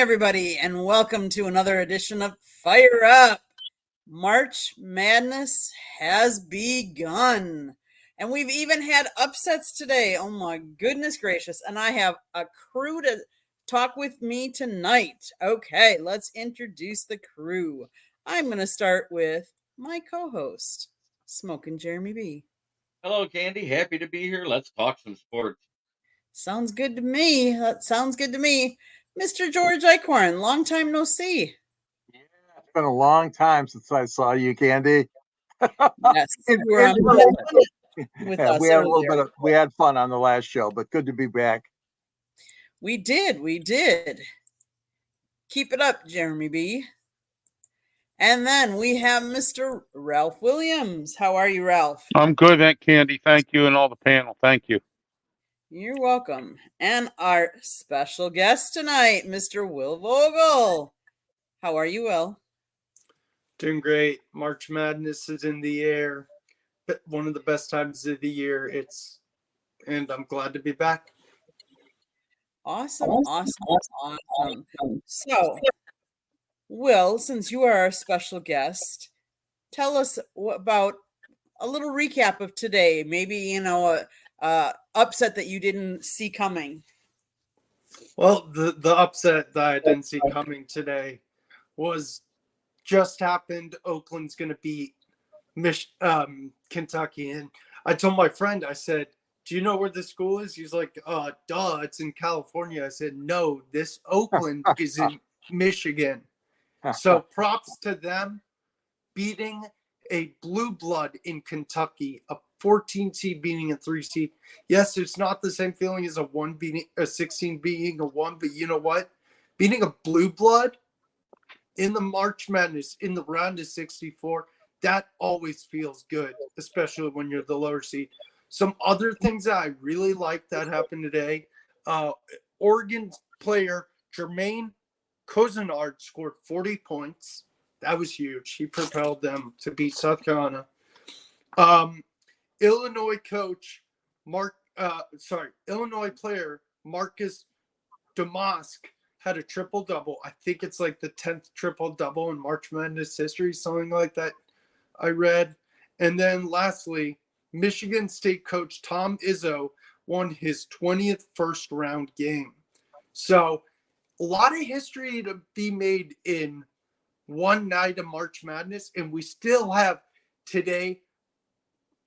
everybody, and welcome to another edition of Fire Up. March Madness has begun, and we've even had upsets today. Oh my goodness gracious. And I have a crew to talk with me tonight. Okay, let's introduce the crew. I'm going to start with my co-host, Smokin' Jeremy B. Hello, Candy. Happy to be here. Let's talk some sports. Sounds good to me. That sounds good to me. Mr. George Eichhorn, long time no see. Yeah, it's been a long time since I saw you, Candy. Yes, you were on with us we had earlier. a little bit of we had fun on the last show, but good to be back. We did. Keep it up, Jeremy B. And then we have Mr. Ralph Williams. How are you, Ralph? I'm good, Aunt Candy. Thank you, and all the panel. Thank you. You're welcome. And our special guest tonight, Mr. Will Vogel. How are you, Will? Doing great. March Madness is in the air. One of the best times of the year. And I'm glad to be back. Awesome. So, Will, since you are our special guest, tell us about a little recap of today. Maybe, upset that you didn't see coming. Well, the upset that I didn't see coming today was just happened. Oakland's going to beat Kentucky. And I told my friend, I said, do you know where the school is? He's like, duh, it's in California. I said, no, this Oakland is in Michigan. So props to them beating a blue blood in Kentucky, a 14 seed beating a 3 seed. Yes, it's not the same feeling as a 16 beating a 1, but you know what? Beating a blue blood in the March Madness in the round of 64, that always feels good, especially when you're the lower seed. Some other things that I really like that happened today. Oregon player Jermaine Cousinard scored 40 points. That was huge. He propelled them to beat South Carolina. Illinois player Marcus Domask had a triple-double. I think it's like the 10th triple-double in March Madness history, something like that I read. And then lastly, Michigan State coach Tom Izzo won his 20th first-round game. So a lot of history to be made in one night of March Madness, and we still have today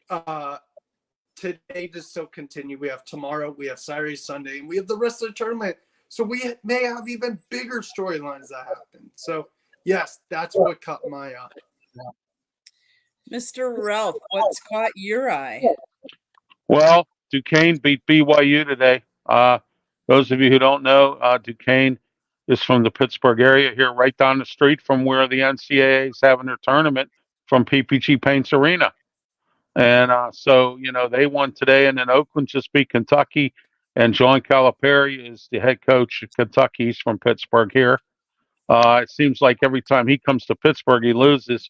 to still continue. We have tomorrow, we have Saturday, Sunday, and we have the rest of the tournament. So we may have even bigger storylines that happen. So, yes, that's what caught my eye. Mr. Ralph, what's caught your eye? Well, Duquesne beat BYU today. Those of you who don't know, Duquesne is from the Pittsburgh area here, right down the street from where the NCAA is having their tournament from PPG Paints Arena. And so, they won today. And then Oakland just beat Kentucky. And John Calipari is the head coach of Kentucky. He's from Pittsburgh here. It seems like every time he comes to Pittsburgh, he loses.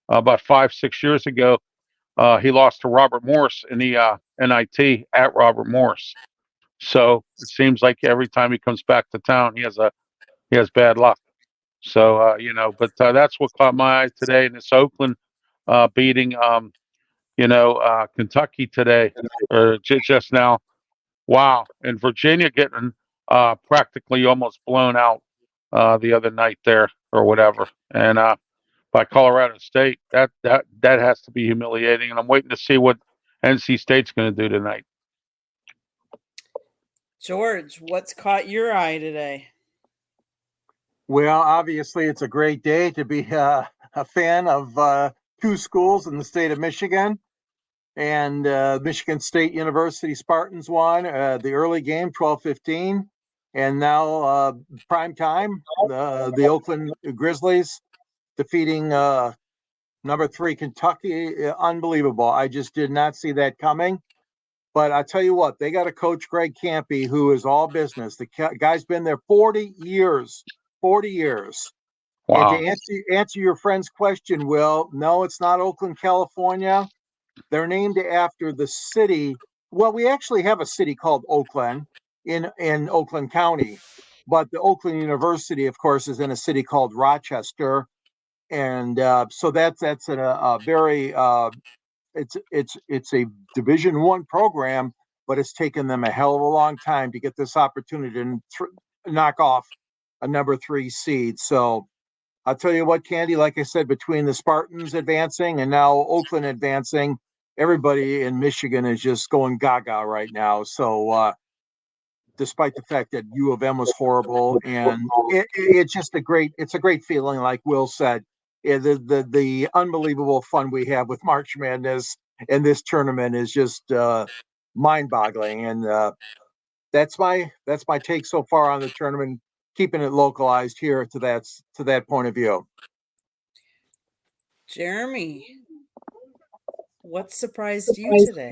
About 5-6 years ago, he lost to Robert Morris in the NIT at Robert Morris. So it seems like every time he comes back to town, he has bad luck. So but that's what caught my eye today. And it's Oakland beating Kentucky today or just now. Wow. And Virginia getting practically almost blown out the other night there or whatever. And by Colorado State, that has to be humiliating. And I'm waiting to see what NC State's going to do tonight. George, what's caught your eye today? Well, obviously, it's a great day to be a fan of two schools in the state of Michigan. And Michigan State University Spartans won the early game, 12-15. And now prime time, the Oakland Grizzlies defeating number 3 Kentucky. Unbelievable. I just did not see that coming. But I tell you what, they got a coach, Greg Campy, who is all business. The guy's been there 40 years. 40 years. Wow. And to answer your friend's question, Will, no, it's not Oakland, California. They're named after the city. Well, we actually have a city called Oakland in Oakland County. but the Oakland University, of course, is in a city called Rochester, and so that's a very it's a Division I program, but it's taken them a hell of a long time to get this opportunity to knock off a number 3 seed. So I'll tell you what, Candy, like I said, between the Spartans advancing and now Oakland advancing, everybody in Michigan is just going gaga right now. So despite the fact that U of M was horrible, and it's just it's a great feeling, like Will said. The unbelievable fun we have with March Madness and this tournament is just mind-boggling, and that's my take so far on the tournament, keeping it localized here to that point of view. Jeremy, what surprised you today?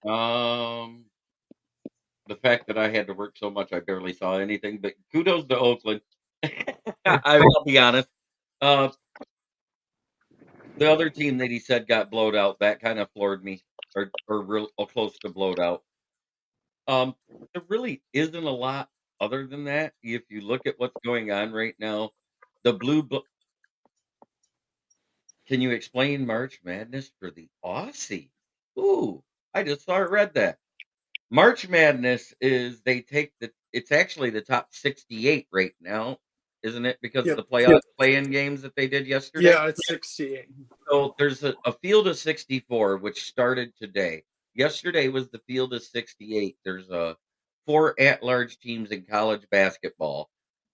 The fact that I had to work so much, I barely saw anything. But kudos to Oakland. I'll be honest. The other team that he said got blowed out, that kind of floored me, or real close to blowed out. There really isn't a lot other than that. If you look at what's going on right now, the can you explain March Madness for the Aussie? Ooh, I just read that. March Madness is it's actually the top 68 right now, isn't it? Because of the playoff play-in games that they did yesterday. Yeah, it's 68. So there's a field of 64, which started today. Yesterday was the field of 68. There's 4 at-large teams in college basketball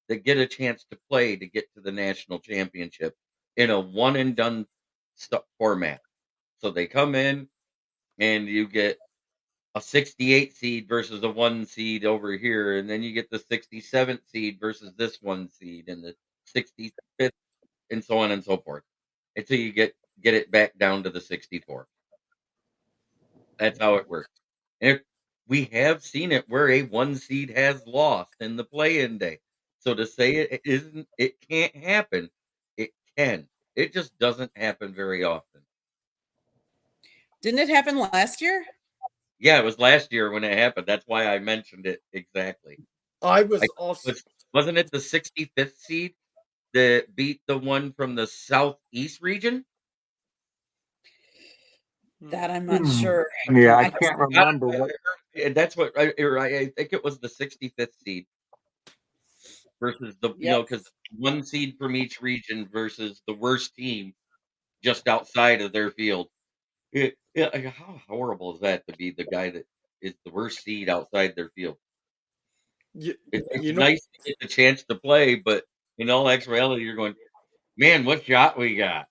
that get a chance to play to get to the national championship in a one-and-done format. So they come in, and you get a 68 seed versus a 1 seed over here, and then you get the 67th seed versus this 1 seed, and the 65th, and so on and so forth, until you get it back down to the 64. That's how it works. And we have seen it where a 1 seed has lost in the play-in day. So to say it can't happen, it can. It just doesn't happen very often. Didn't it happen last year? Yeah, it was last year when it happened. That's why I mentioned it exactly. Wasn't it the 65th seed that beat the one from the southeast region? That I'm not sure. Yeah, I can't remember. That's what I think it was the 65th seed versus because 1 seed from each region versus the worst team just outside of their field. How horrible is that to be the guy that is the worst seed outside their field? It's nice to get the chance to play, but in all actuality, you're going, man, what shot we got?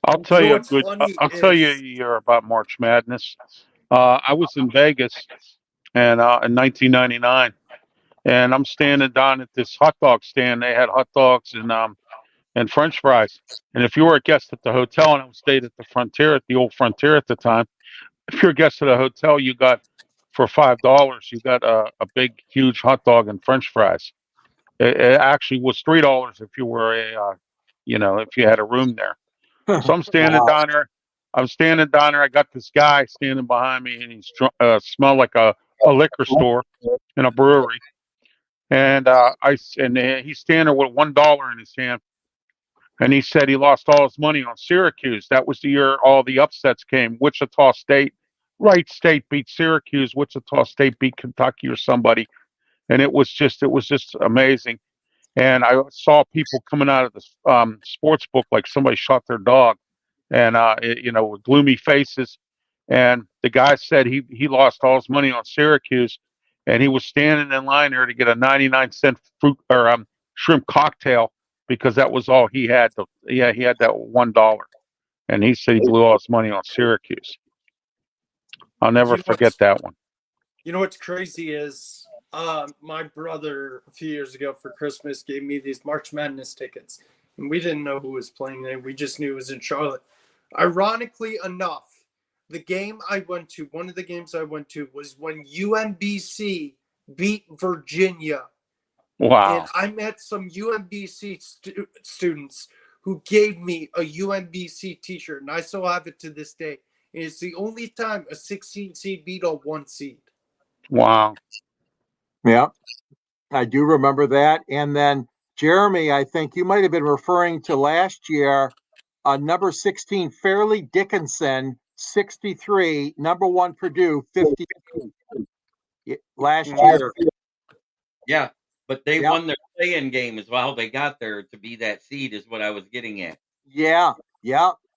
I'll tell you I'll tell you a year about March Madness. I was in Vegas and in 1999, and I'm standing down at this hot dog stand. They had hot dogs and French fries. And if you were a guest at the hotel, and I stayed at the Frontier, at the old Frontier at the time, if you're a guest at a hotel, you got for $5, you got a big, huge hot dog and French fries. It actually was $3 if you were if you had a room there. So I'm standing down there. I got this guy standing behind me, and he's smelled like a liquor store and a brewery. And he's standing there with $1 in his hand. And he said he lost all his money on Syracuse. That was the year all the upsets came. Wichita State, Wright State beat Syracuse. Wichita State beat Kentucky or somebody. And it was just amazing. And I saw people coming out of the sports book like somebody shot their dog, and with gloomy faces. And the guy said he lost all his money on Syracuse, and he was standing in line there to get a 99-cent fruit or shrimp cocktail because that was all he had. He had that $1, and he said he blew all his money on Syracuse. I'll never forget that one. You know what's crazy is my brother a few years ago for Christmas gave me these March Madness tickets, and we didn't know who was playing there. We just knew it was in Charlotte. Ironically enough, one of the games I went to was when UMBC beat Virginia. Wow. And I met some UMBC students who gave me a UMBC t-shirt, and I still have it to this day. And it's the only time a 16 seed beat a 1 seed. Wow. Yeah. I do remember that. And then Jeremy, I think you might have been referring to last year, number 16, Fairleigh Dickinson, 63, number 1 Purdue, 50 last year. Yeah, but they Yep. won their play-in game as well. They got there to be that seed is what I was getting at. Yeah,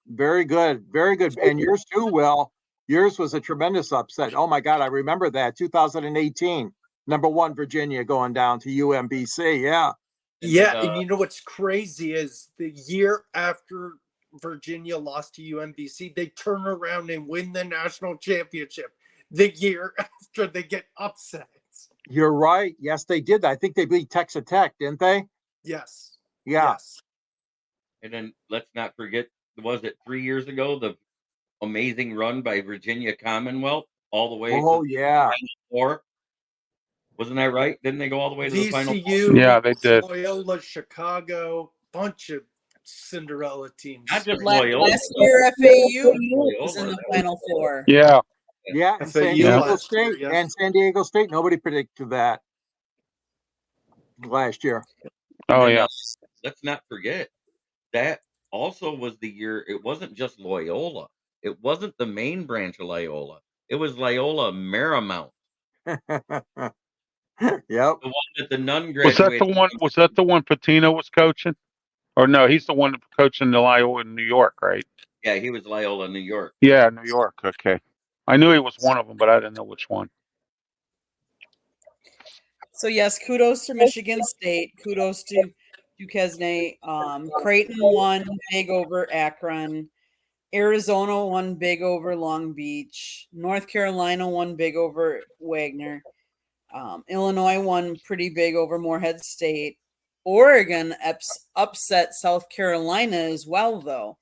very good, very good. And yours too, Will. Yours was a tremendous upset. Oh my God, I remember that. 2018, number 1 Virginia going down to UMBC. Yeah. Yeah, and you know what's crazy is the year after Virginia lost to UMBC, they turn around and win the national championship the year after they get upset. You're right. Yes, they did. I think they beat Texas Tech, didn't they? Yes. Yeah. Yes. And then let's not forget, was it 3 years ago, the amazing run by Virginia Commonwealth all the way to the yeah. Final Four? Wasn't that right? Didn't they go all the way to the Final Four? VCU, Yeah, they did. Loyola, Chicago, bunch of Cinderella teams. Not just Loyola. Last year, FAU was in the Final Four. Yeah. Yeah, and FAU San Diego last State. year, yes. And San Diego State, nobody predicted that last year. Oh, And, yeah. let's not forget, that also was the year, it wasn't just Loyola. It wasn't the main branch of Loyola. It was Loyola Marymount. Yep. The one that the nun Was graduated. that the one Patino was coaching? Or no, he's the one coaching the Loyola in New York, right? Yeah, he was Loyola, New York. Yeah, New York. Okay. I knew he was one of them, but I didn't know which one. So yes, kudos to Michigan State. Kudos to Duquesne. Creighton won big over Akron. Arizona won big over Long Beach. North Carolina won big over Wagner. Illinois won pretty big over Morehead State. Oregon upset South Carolina as well, though.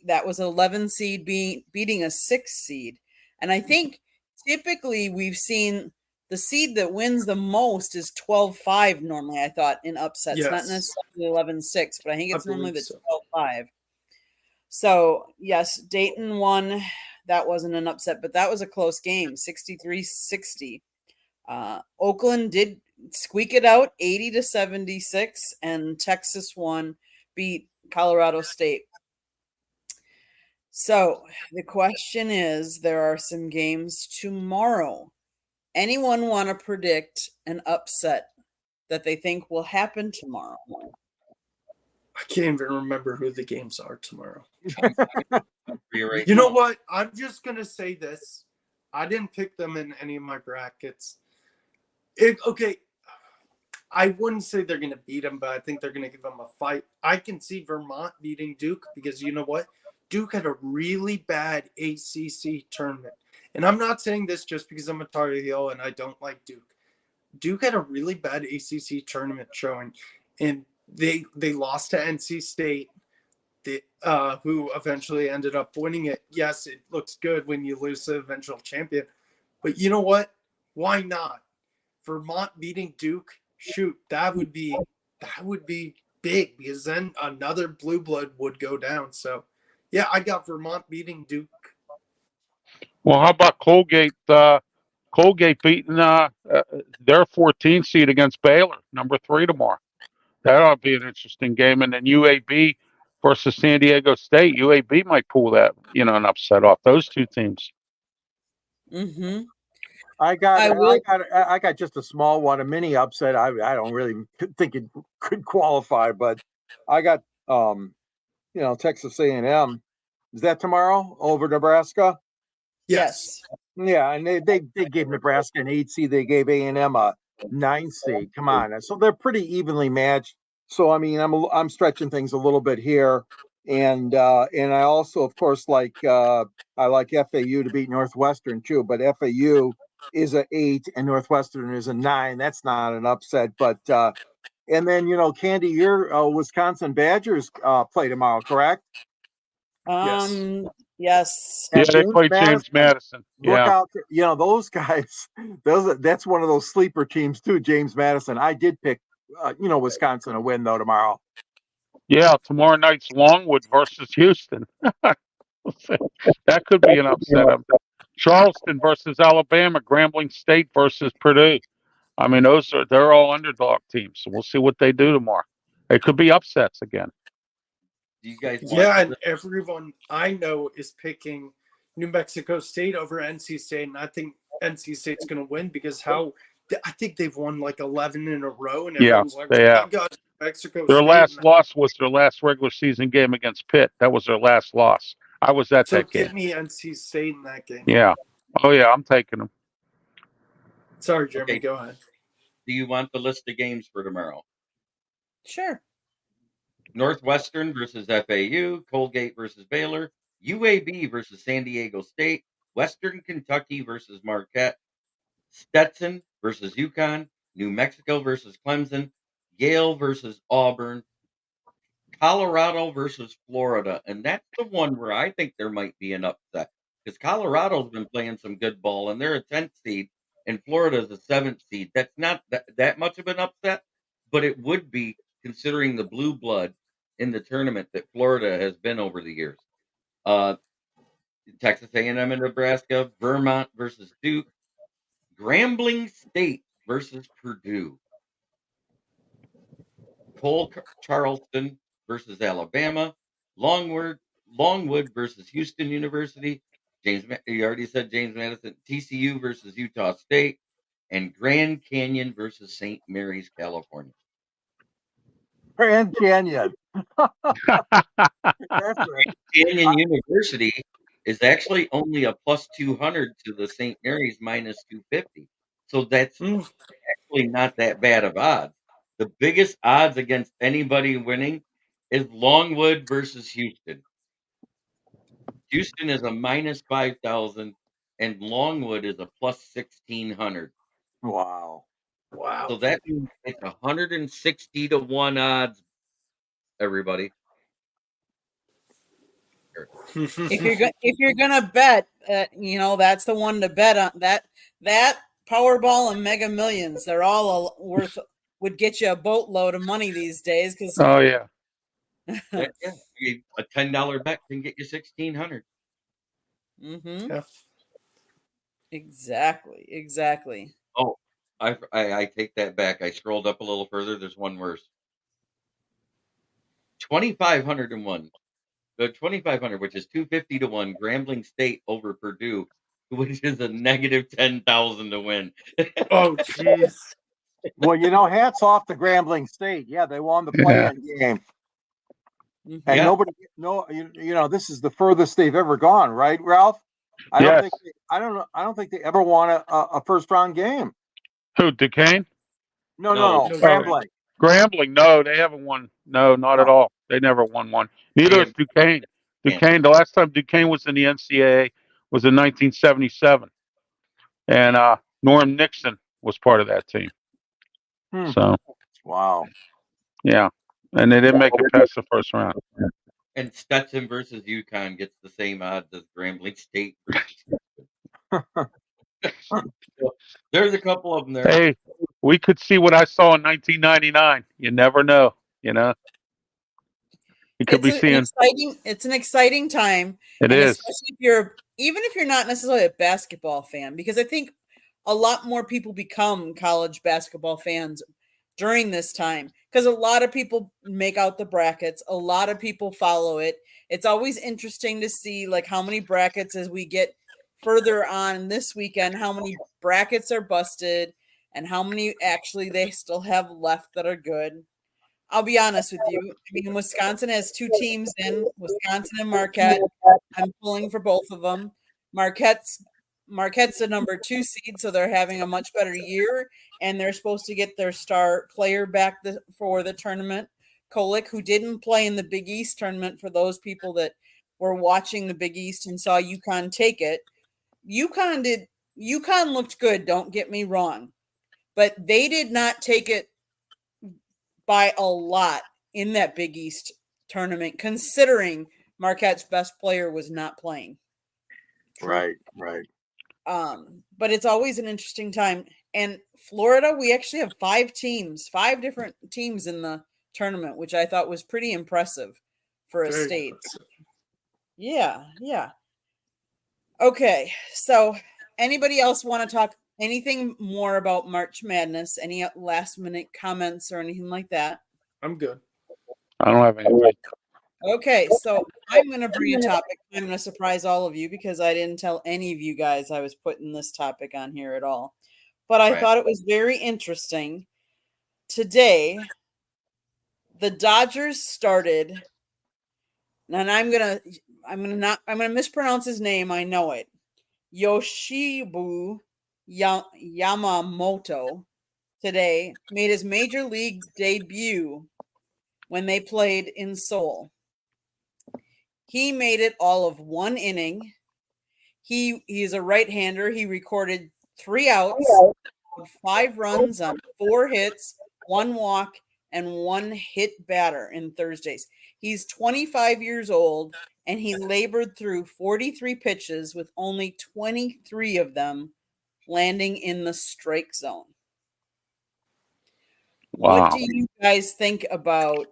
That was 11 seed beating a 6 seed. And I think typically we've seen the seed that wins the most is 12-5 normally, I thought, in upsets. Yes. Not necessarily 11-6, but I think it's normally the so. 12-5. So, yes, Dayton won. That wasn't an upset, but that was a close game, 63-60. Oakland did squeak it out 80-76, and Texas beat Colorado State. So the question is, there are some games tomorrow. Anyone want to predict an upset that they think will happen tomorrow? I can't even remember who the games are tomorrow. Right You know now. what? I'm just going to say this. I didn't pick them in any of my brackets. Okay, I wouldn't say they're going to beat them, but I think they're going to give them a fight. I can see Vermont beating Duke because you know what? Duke had a really bad ACC tournament. And I'm not saying this just because I'm a Tar Heel and I don't like Duke. Duke had a really bad ACC tournament showing, and they lost to NC State, who eventually ended up winning it. Yes, it looks good when you lose to the eventual champion. But you know what? Why not? Vermont beating Duke, shoot, that would be big because then another blue blood would go down. So, yeah, I got Vermont beating Duke. Well, how about Colgate? Colgate beating their 14 seed against Baylor, number 3 tomorrow. That ought to be an interesting game. And then UAB versus San Diego State. UAB might pull that, an upset off those two teams. Mm-hmm. I got just a small one, a mini upset. I don't really think it could qualify, but I got Texas A&M. Is that tomorrow over Nebraska? Yes. Yeah, and they gave Nebraska an 8 seed. They gave A&M a 9 seed. Come on, so they're pretty evenly matched. So I mean, I'm stretching things a little bit here, and I also, of course, I like FAU to beat Northwestern too, but FAU is a 8 and Northwestern is a 9. That's not an upset, but and then Candy, your Wisconsin Badgers play tomorrow, correct? Yes. Yeah, they play James Madison. Look out, those guys. That's one of those sleeper teams too. James Madison. I did pick, Wisconsin to win though tomorrow. Yeah, tomorrow night's Longwood versus Houston. That could be an upset. Charleston versus Alabama. Grambling State versus Purdue. I mean, they're all underdog teams. So we'll see what they do tomorrow. It could be upsets again. Do you guys want? Yeah, and everyone I know is picking New Mexico State over NC State, and I think NC State's going to win because I think they've won like 11 in a row, and Yeah, everyone's like, they have. "You got Mexico Their State." last loss was their last regular season game against Pitt. That was their last loss. I was at So that game. give me NC State in that game. Yeah. Oh yeah, I'm taking them. Sorry, Jeremy. Okay. Go ahead. Do you want the list of games for tomorrow? Sure. Northwestern versus FAU, Colgate versus Baylor, UAB versus San Diego State, Western Kentucky versus Marquette, Stetson versus UConn, New Mexico versus Clemson, Yale versus Auburn, Colorado versus Florida. And that's the one where I think there might be an upset because Colorado's been playing some good ball and they're a 10th seed and Florida's a 7th seed. That's not that much of an upset, but it would be considering the blue blood in the tournament that Florida has been over the years. Texas A&M and Nebraska, Vermont versus Duke, Grambling State versus Purdue, Cole Charleston versus Alabama, Longwood versus Houston University, you already said James Madison, TCU versus Utah State, and Grand Canyon versus St. Mary's, California. Grand Canyon. That's right. Canyon University is actually only a plus 200 to the St. Mary's minus 250. So that's actually not that bad of odds. The biggest odds against anybody winning is Longwood versus Houston. Houston is a minus 5,000 and Longwood is a plus 1,600. Wow. So that means it's 160 to 1 odds, everybody. If you're gonna bet, that's the one to bet on. That Powerball and Mega Millions, they're all would get you a boatload of money these days. Because Oh yeah. Yeah, a $10 bet can get you 1,600. Mm-hmm. Yeah. Exactly. Oh, I take that back. I scrolled up a little further. There's one worse. 2,501. The 2,500, which is 250 to 1, Grambling State over Purdue, which is a negative 10,000 to win. Oh, jeez. Well, hats off to Grambling State. Yeah, they won the play-in game. Mm-hmm. And this is the furthest they've ever gone, right, Ralph? I don't think they ever won a first round game. Who, Duquesne? No. Grambling. Grambling, no, they haven't won. No, not at all. They never won one. Neither is Duquesne. Duquesne, the last time Duquesne was in the NCAA was in 1977. And Norm Nixon was part of that team. So, wow. Yeah. And they didn't make it past the first round. And Stetson versus UConn gets the same odds as Grambling State versus So, there's a couple of them there. Hey, we could see what I saw in 1999. You never know, You could be seeing. It's an exciting time. It is. Especially if you're not necessarily a basketball fan, because I think a lot more people become college basketball fans during this time because a lot of people make out the brackets. A lot of people follow it. It's always interesting to see like how many brackets as we get further on this weekend, how many brackets are busted and how many actually they still have left that are good. I'll be honest with you. I mean, Wisconsin has two teams in Wisconsin and Marquette. I'm pulling for both of them. Marquette's the number 2 seed, so they're having a much better year, and they're supposed to get their star player back for the tournament. Kolek, who didn't play in the Big East tournament, for those people that were watching the Big East and saw UConn take it. UConn looked good, don't get me wrong, but they did not take it by a lot in that Big East tournament, considering Marquette's best player was not playing. Right. But it's always an interesting time. And Florida, we actually have 5 different teams in the tournament, which I thought was pretty impressive for a state. Yeah. Okay. So anybody else want to talk anything more about March Madness? Any last minute comments or anything like that? I'm good. I don't have anything. Okay, so I'm going to bring a topic. I'm going to surprise all of you because I didn't tell any of you guys I was putting this topic on here at all. But I Right. thought it was very interesting. Today, the Dodgers started, and I'm gonna mispronounce his name. I know it. Yoshibu Yamamoto today made his major league debut when they played in Seoul. He made it all of one inning. He's a right-hander. He recorded 3 outs, 5 runs on 4 hits, 1 walk, and 1 hit batter in Thursdays. He's 25 years old, and he labored through 43 pitches with only 23 of them landing in the strike zone. What Wow. do you guys think about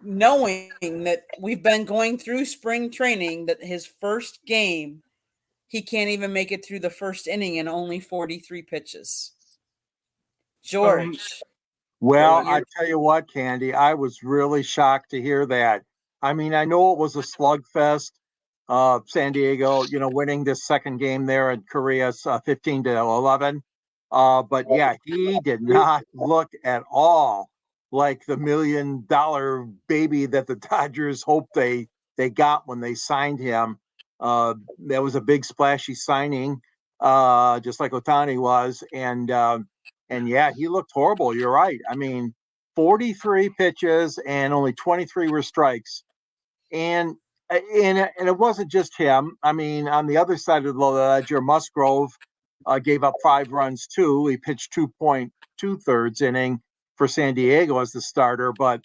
knowing that we've been going through spring training, that his first game, he can't even make it through the first inning in only 43 pitches? George. Well, You're- I tell you what, Candy, I was really shocked to hear that. I mean, I know it was a slugfest. San Diego, winning this second game there in Korea, 15-11. But yeah, he did not look at all like the $1 million baby that the Dodgers hoped they got when they signed him. That was a big splashy signing, just like Otani was, and yeah, he looked horrible. You're right. I mean, 43 pitches and only 23 were strikes. And it wasn't just him. I mean, on the other side of the ledger, Musgrove gave up 5 runs too. He pitched 2.2 inning for San Diego as the starter. But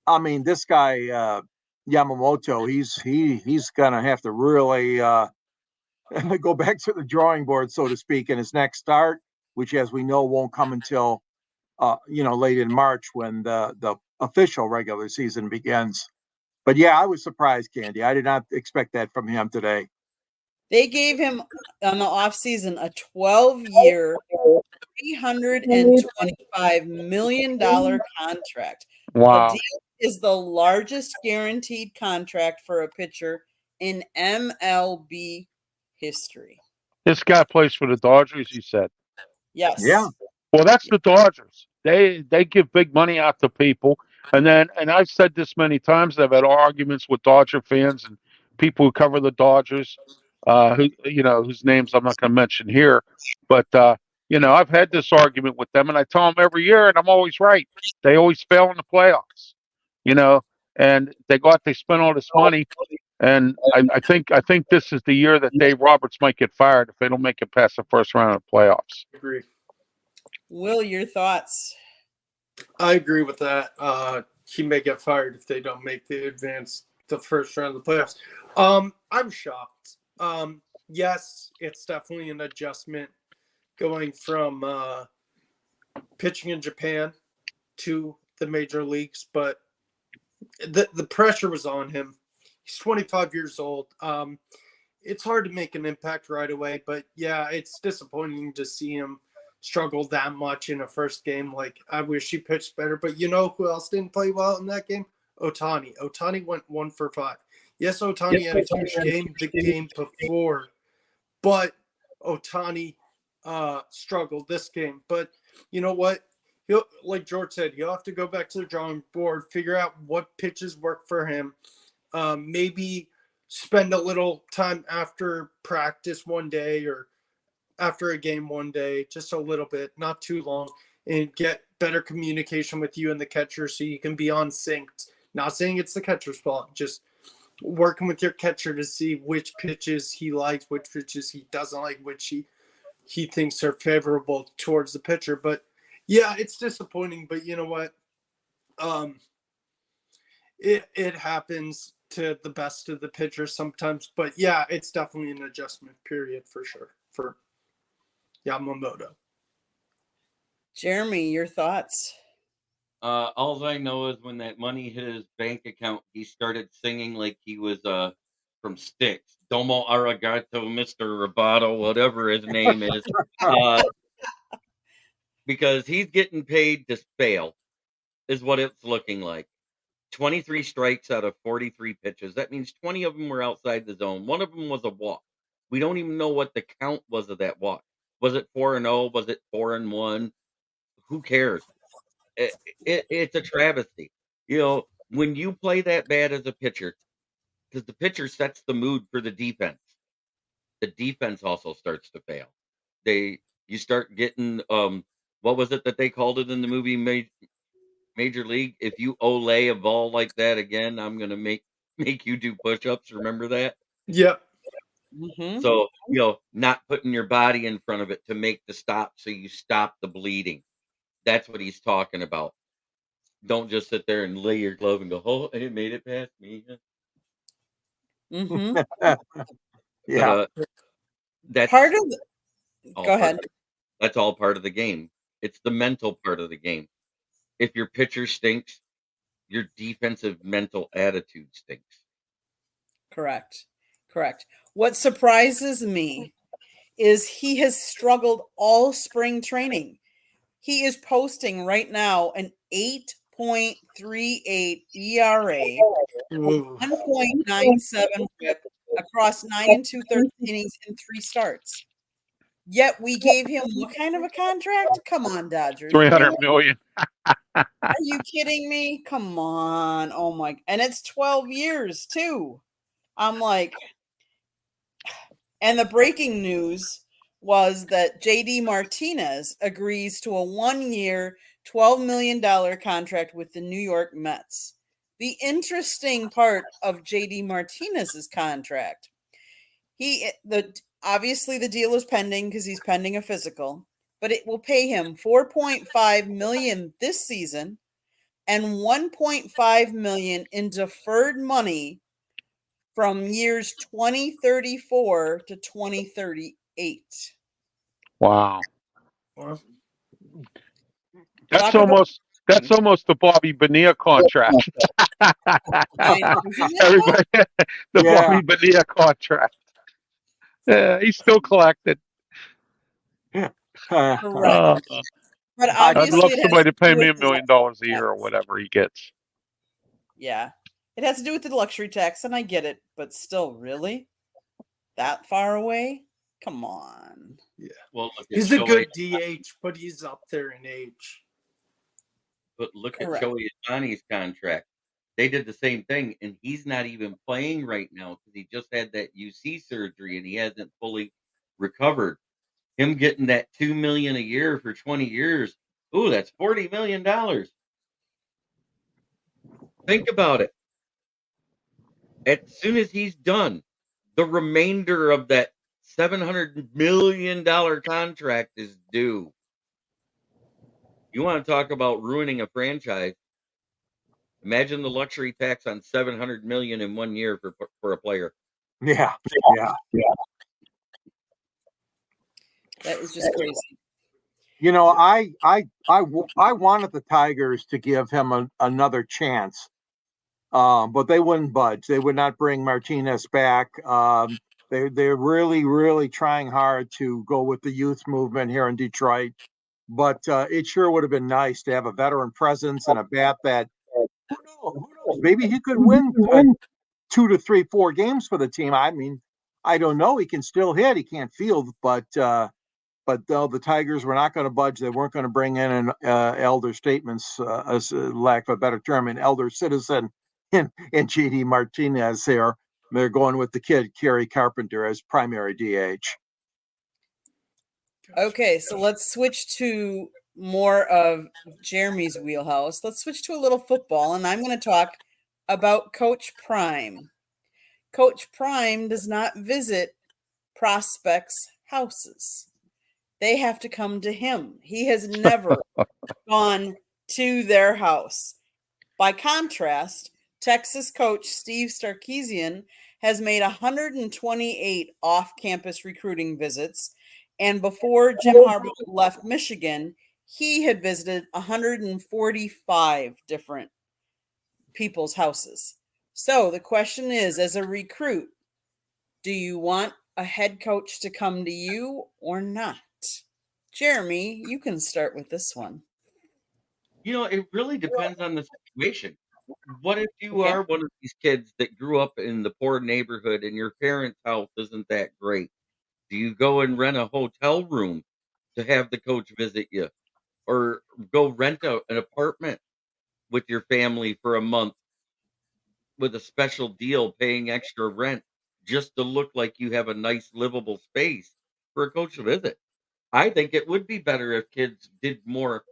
I mean, this guy Yamamoto, he's gonna have to really go back to the drawing board, so to speak, in his next start, which, as we know, won't come until late in March when the official regular season begins. But yeah, I was surprised, Candy. I did not expect that from him today. They gave him on the offseason a 12-year, $325 million contract. The Wow. deal is the largest guaranteed contract for a pitcher in MLB history. This guy plays for the Dodgers, you said. Yes. Yeah. Well, that's the Dodgers. They give big money out to people, and I've said this many times. I've had arguments with Dodger fans and people who cover the Dodgers, whose names I'm not going to mention here. But I've had this argument with them, and I tell them every year, and I'm always right. They always fail in the playoffs, and they spend all this money, and I think this is the year that Dave Roberts might get fired if they don't make it past the first round of the playoffs. Agree. Will, your thoughts? I agree with that. He may get fired if they don't make the first round of the playoffs. I'm shocked. Yes, it's definitely an adjustment going from pitching in Japan to the major leagues, but the pressure was on him. He's 25 years old. It's hard to make an impact right away, but yeah, it's disappointing to see him struggle that much in a first game. Like, I wish he pitched better, but you know who else didn't play well in that game? Otani. Otani went 1 for 5. Yes, Otani had a huge game the game before, but Otani struggled this game. But you know what? Like George said, he'll have to go back to the drawing board, figure out what pitches work for him. Maybe spend a little time after practice one day or after a game one day, just a little bit, not too long, and get better communication with you and the catcher so you can be on sync. Not saying it's the catcher's fault, just working with your catcher to see which pitches he likes, which pitches he doesn't like, which he thinks are favorable towards the pitcher. But yeah, it's disappointing, but you know what? It happens to the best of the pitchers sometimes. But yeah, it's definitely an adjustment period for sure for Yamamoto. Jeremy, your thoughts? All I know is when that money hit his bank account, he started singing like he was from Styx, Domo Arigato, Mr. Roboto, whatever his name is, because he's getting paid to fail, is what it's looking like. 23 strikes out of 43 pitches. That means 20 of them were outside the zone. One of them was a walk. We don't even know what the count was of that walk. Was it 4-0? Was it 4-1? Who cares? It's a travesty. When you play that bad as a pitcher, because the pitcher sets the mood for the defense also starts to fail. You start getting what was it that they called it in the movie Major League? If you olay a ball like that again, I'm gonna make you do push-ups. Remember that? Yep. Mm-hmm. So not putting your body in front of it to make the stop, so you stop the bleeding. That's what he's talking about. Don't just sit there and lay your glove and go, "Oh, it made it past me." Mm-hmm. Yeah. But that's Part of the, all go part ahead. of it. That's all part of the game. It's the mental part of the game. If your pitcher stinks, your defensive mental attitude stinks. Correct. What surprises me is he has struggled all spring training. He is posting right now an 8.38 ERA, Ooh. 1.97 whip across 9 2/3 innings in 3 starts. Yet we gave him what kind of a contract? Come on, Dodgers. 300 Really? million. Are you kidding me? Come on. Oh my. And it's 12 years too. I'm like, and the breaking news was that JD Martinez agrees to a 1-year, $12 million contract with the New York Mets. The interesting part of JD Martinez's contract, obviously the deal is pending because he's pending a physical, but it will pay him $4.5 million this season and $1.5 million in deferred money from years 2034 to 2038. Wow. Well, That's Talk about almost the Bobby Bonilla contract. isn't it? Everybody, the Yeah. Bobby Bonilla contract. Yeah, he's still collected. Correct. Uh, But I- I'd obviously love it has somebody to pay do me with $1 the million luxury a year or tax. whatever he gets. Yeah. It has to do with the luxury tax, and I get it, but still, really? That far away? Come on. Well, look at he's a Shohei. good DH, but he's up there in age. But look at Correct. Shohei Ohtani's contract. They did the same thing, and he's not even playing right now because he just had that UC surgery and he hasn't fully recovered. Him getting that $2 million a year for 20 years. Ooh, that's $40 million. Think about it. As soon as he's done, the remainder of that $700 million contract is due. You want to talk about ruining a franchise? Imagine the luxury tax on $700 million in 1 year for a player. Yeah. Yeah. That is just crazy. I wanted the Tigers to give him another chance, but they wouldn't budge. They would not bring Martinez back. They're really, really trying hard to go with the youth movement here in Detroit. But it sure would have been nice to have a veteran presence and a bat that, who knows, maybe he could win 2 to 3, 4 games for the team. I mean, I don't know. He can still hit. He can't field, but the Tigers were not going to budge. They weren't going to bring in an elder statesman's, lack of a better term, an elder citizen in JD Martinez here. They're going with the kid, Kerry Carpenter, as primary DH. Okay, so let's switch to more of Jeremy's wheelhouse. Let's switch to a little football, and I'm going to talk about Coach Prime. Coach Prime does not visit prospects' houses. They have to come to him. He has never gone to their house. By contrast, Texas coach Steve Sarkisian has made 128 off-campus recruiting visits, and before Jim Harbaugh left Michigan, he had visited 145 different people's houses. So the question is, as a recruit, Do you want a head coach to come to you or not? Jeremy, you can start with this one. It really depends on the situation. What if you Okay. are one of these kids that grew up in the poor neighborhood and your parents' house isn't that great? Do you go and rent a hotel room to have the coach visit you? Or go rent an apartment with your family for a month with a special deal, paying extra rent just to look like you have a nice livable space for a coach to visit? I think it would be better if kids did more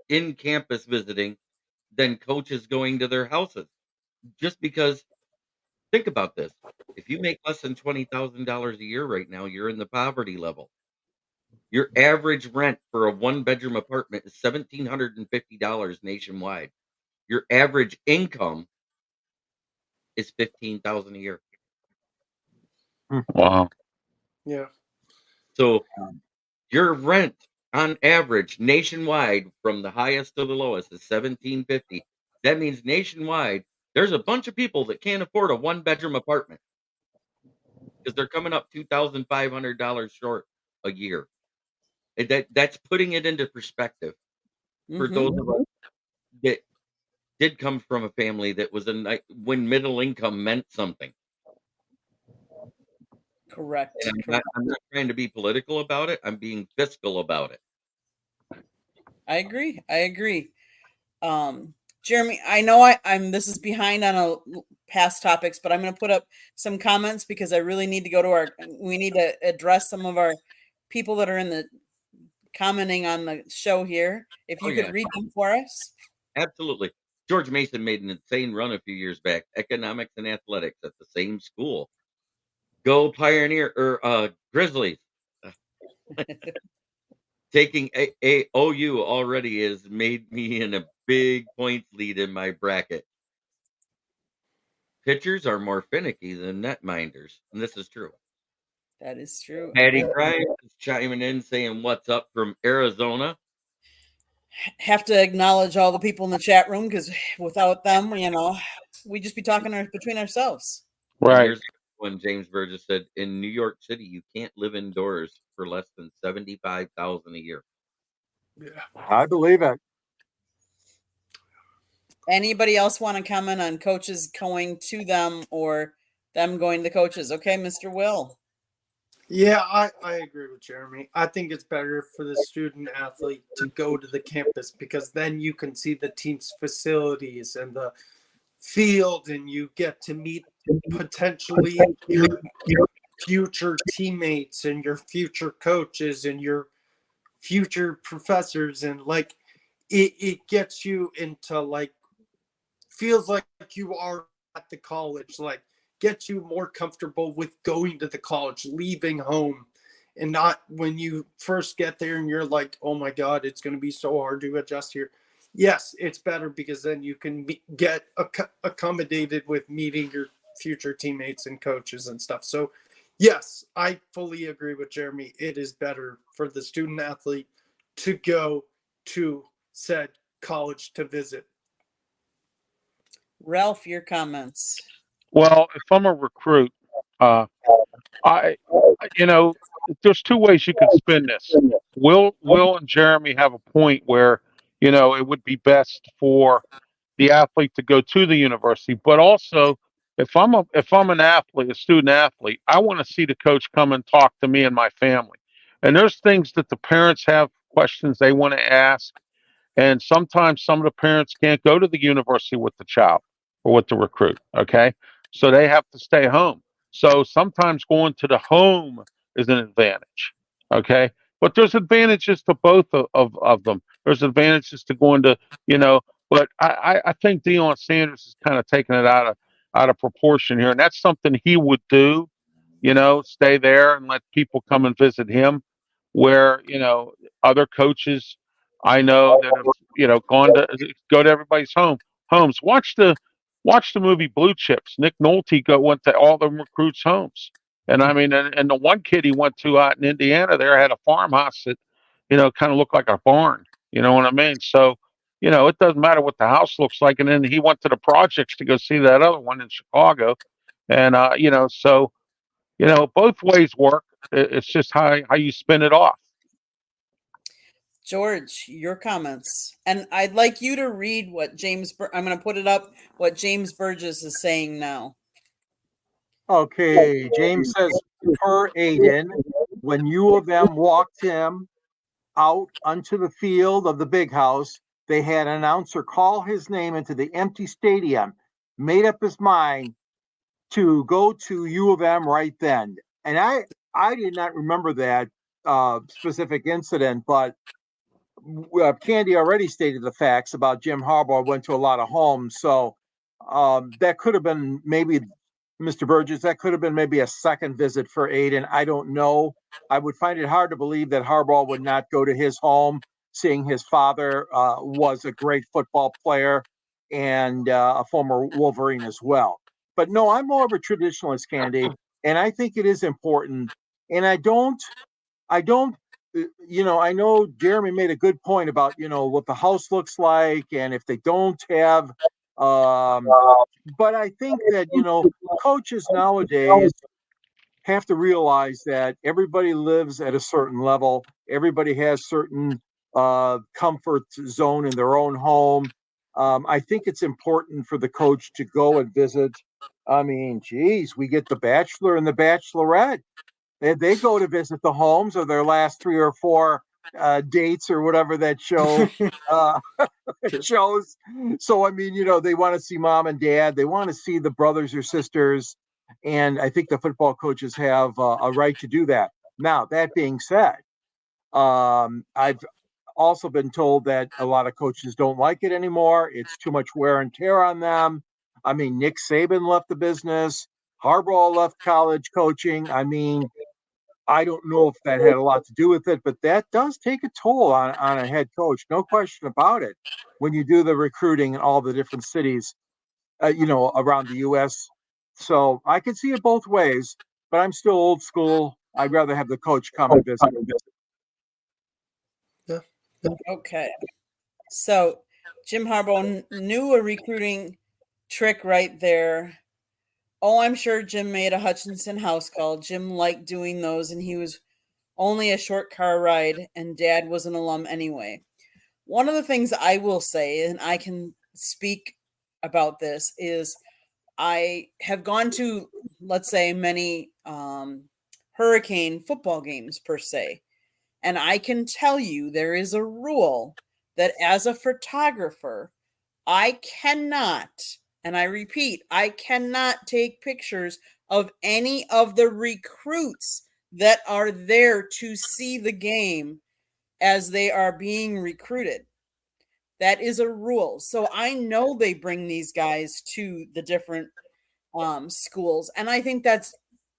in-campus visiting than coaches going to their houses. Just because, think about this. If you make less than $20,000 a year right now, you're in the poverty level. Your average rent for a one-bedroom apartment is $1,750 nationwide. Your average income is $15,000 a year. Wow. Yeah. So your rent on average nationwide from the highest to the lowest is $1,750. That means nationwide, there's a bunch of people that can't afford a one-bedroom apartment because they're coming up $2,500 short a year. And that's putting it into perspective for Mm-hmm. those of us that did come from a family that was when middle income meant something. Correct. And I'm not trying to be political about it. I'm being fiscal about it. I agree. Jeremy, I know I'm this is behind on a past topics, but I'm going to put up some comments because I really need to go to we need to address some of our people that are in the commenting on the show here. If you could read them for us. Absolutely. George Mason made an insane run a few years back, economics and athletics at the same school. Go Pioneer or Grizzlies. Taking a OU already has made me in a big points lead in my bracket. Pitchers are more finicky than netminders, and this is true. That is true. Patty Grimes is chiming in saying, "What's up from Arizona?" Have to acknowledge all the people in the chat room because without them, we just be talking between ourselves. And Right. here's when James Burgess said, "In New York City, you can't live indoors for less than $75,000 a year." Yeah. I believe it. Anybody else want to comment on coaches going to them or them going to the coaches? Okay, Mr. Will. Yeah, I agree with Jeremy. I think it's better for the student athlete to go to the campus because then you can see the team's facilities and the field, and you get to meet potentially your future teammates and your future coaches and your future professors, and like it gets you into like feels like you are at the college, like gets you more comfortable with going to the college, leaving home, and not when you first get there and you're like, oh my God, it's going to be so hard to adjust here. Yes, it's better because then you can get accommodated with meeting your future teammates and coaches and stuff. So, yes, I fully agree with Jeremy. It is better for the student athlete to go to said college to visit. Ralph, your comments. Well, if I'm a recruit, uh, I, there's two ways you could spin this. Will and Jeremy have a point where, it would be best for the athlete to go to the university, but also if I'm an athlete, a student athlete, I want to see the coach come and talk to me and my family. And there's things that the parents have questions they want to ask. And sometimes some of the parents can't go to the university with the child or with the recruit. Okay. So they have to stay home. So sometimes going to the home is an advantage. Okay. But there's advantages to both of them. There's advantages to going to, but I think Deion Sanders is kind of taking it out of proportion here. And that's something he would do, stay there and let people come and visit him. Where, other coaches I know that have gone to go to everybody's homes. Watch the movie Blue Chips. Nick Nolte went to all the recruits' homes, and I mean, and the one kid he went to out in Indiana there had a farmhouse that kind of looked like a barn. You know what I mean? So it doesn't matter what the house looks like. And then he went to the projects to go see that other one in Chicago, and so both ways work. It's just how you spin it off. George, your comments. And I'd like you to read what I'm going to put it up, what James Burgess is saying now. Okay, James says, per Aiden, when U of M walked him out onto the field of the big house, they had an announcer call his name into the empty stadium, made up his mind to go to U of M right then. And I did not remember that specific incident, but Candy already stated the facts about Jim Harbaugh went to a lot of homes. So that could have been maybe, Mr. Burgess, that could have been maybe a second visit for Aiden. I don't know. I would find it hard to believe that Harbaugh would not go to his home, seeing his father was a great football player and a former Wolverine as well. But no, I'm more of a traditionalist, Candy, and I think it is important. And I don't, I know Jeremy made a good point about, what the house looks like and if they don't have, but I think that, coaches nowadays have to realize that everybody lives at a certain level. Everybody has certain comfort zone in their own home. I think it's important for the coach to go and visit. I mean, geez, we get the Bachelor and the Bachelorette. They go to visit the homes of their last 3 or 4 dates or whatever that show shows. So, I mean, they want to see mom and dad. They want to see the brothers or sisters. And I think the football coaches have a right to do that. Now, that being said, I've also been told that a lot of coaches don't like it anymore. It's too much wear and tear on them. I mean, Nick Saban left the business. Harbaugh left college coaching. I mean, I don't know if that had a lot to do with it, but that does take a toll on a head coach. No question about it. When you do the recruiting in all the different cities, around the U.S. So I can see it both ways, but I'm still old school. I'd rather have the coach come and visit. Yeah. Okay. So Jim Harbaugh knew a recruiting trick right there. Oh, I'm sure Jim made a Hutchinson house call. Jim liked doing those, and he was only a short car ride, and Dad was an alum anyway. One of the things I will say, and I can speak about this, is I have gone to, let's say, many Hurricane football games per se. And I can tell you there is a rule that as a photographer, I cannot, and I repeat, I cannot take pictures of any of the recruits that are there to see the game as they are being recruited. That is a rule. So I know they bring these guys to the different schools, and I think that's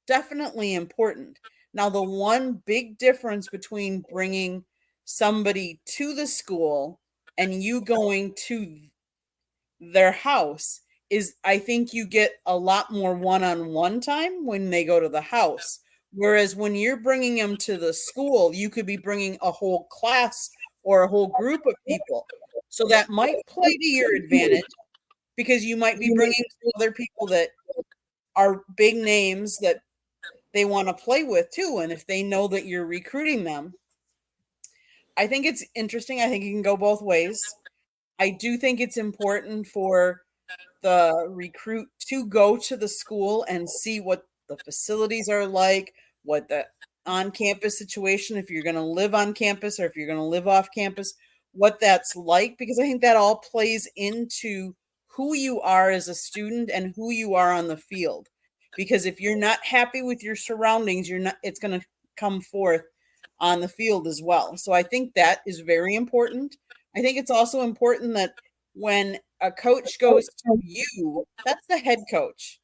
definitely important. Now, the one big difference between bringing somebody to the school and you going to their house is I think you get a lot more one-on-one time when they go to the house. Whereas when you're bringing them to the school, you could be bringing a whole class or a whole group of people. So that might play to your advantage because you might be bringing other people that are big names that they want to play with too. And if they know that you're recruiting them, I think it's interesting. I think it can go both ways. I do think it's important for the recruit to go to the school and see what the facilities are like, what the on-campus situation, if you're going to live on campus or if you're going to live off campus, what that's like, because I think that all plays into who you are as a student and who you are on the field. Because if you're not happy with your surroundings, it's going to come forth on the field as well. So I think that is very important. I think it's also important that when a coach goes to you, that's the head coach.